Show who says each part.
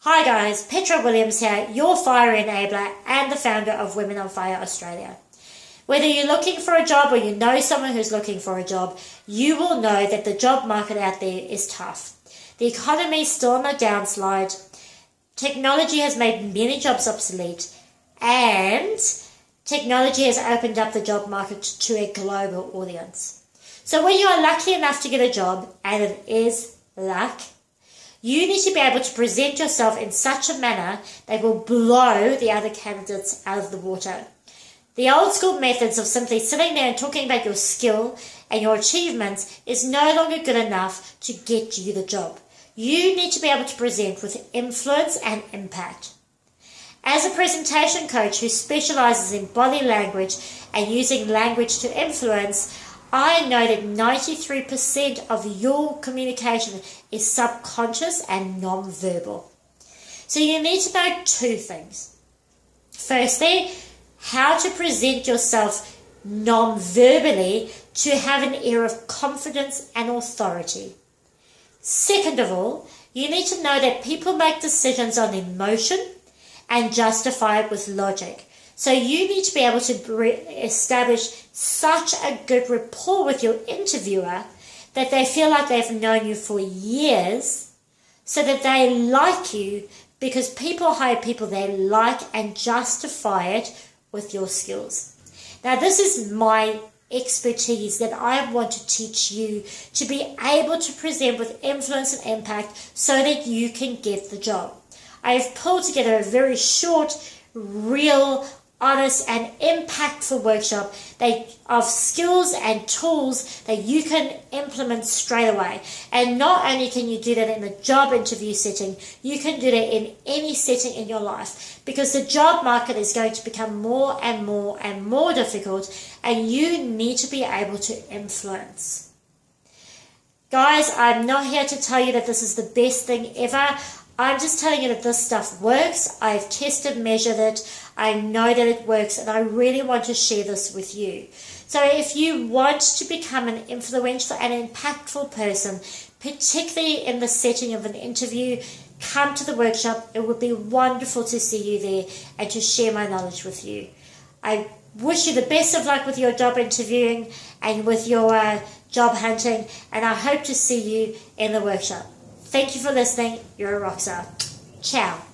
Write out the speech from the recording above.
Speaker 1: Hi guys, Petra Williams here, your fire enabler and the founder of Women on Fire Australia. Whether you're looking for a job or you know someone who's looking for a job, you will know that the job market out there is tough. The economy is still on a downslide, technology has made many jobs obsolete, and technology has opened up the job market to a global audience. So when you are lucky enough to get a job, and it is luck, you need to be able to present yourself in such a manner that will blow the other candidates out of the water. The old school methods of simply sitting there and talking about your skill and your achievements is no longer good enough to get you the job. You need to be able to present with influence and impact. As a presentation coach who specializes in body language and using language to influence, I know that 93% of your communication is subconscious and non-verbal. So you need to know two things. Firstly, how to present yourself non-verbally to have an air of confidence and authority. Second of all, you need to know that people make decisions on emotion and justify it with logic. So you need to be able to establish such a good rapport with your interviewer that they feel like they've known you for years, so that they like you, because people hire people they like and justify it with your skills. Now this is my expertise that I want to teach you to be able to present with influence and impact so that you can get the job. I have pulled together a very short, real, honest and impactful workshop of skills and tools that you can implement straight away. And not only can you do that in a job interview setting, you can do that in any setting in your life, because the job market is going to become more and more and more difficult, and you need to be able to influence. Guys, I'm not here to tell you that this is the best thing ever. I'm just telling you that this stuff works. I've tested, measured it. I know that it works, and I really want to share this with you. So if you want to become an influential and impactful person, particularly in the setting of an interview, come to the workshop. It would be wonderful to see you there and to share my knowledge with you. I wish you the best of luck with your job interviewing and with your job hunting, and I hope to see you in the workshop. Thank you for listening. You're a rock star. Ciao.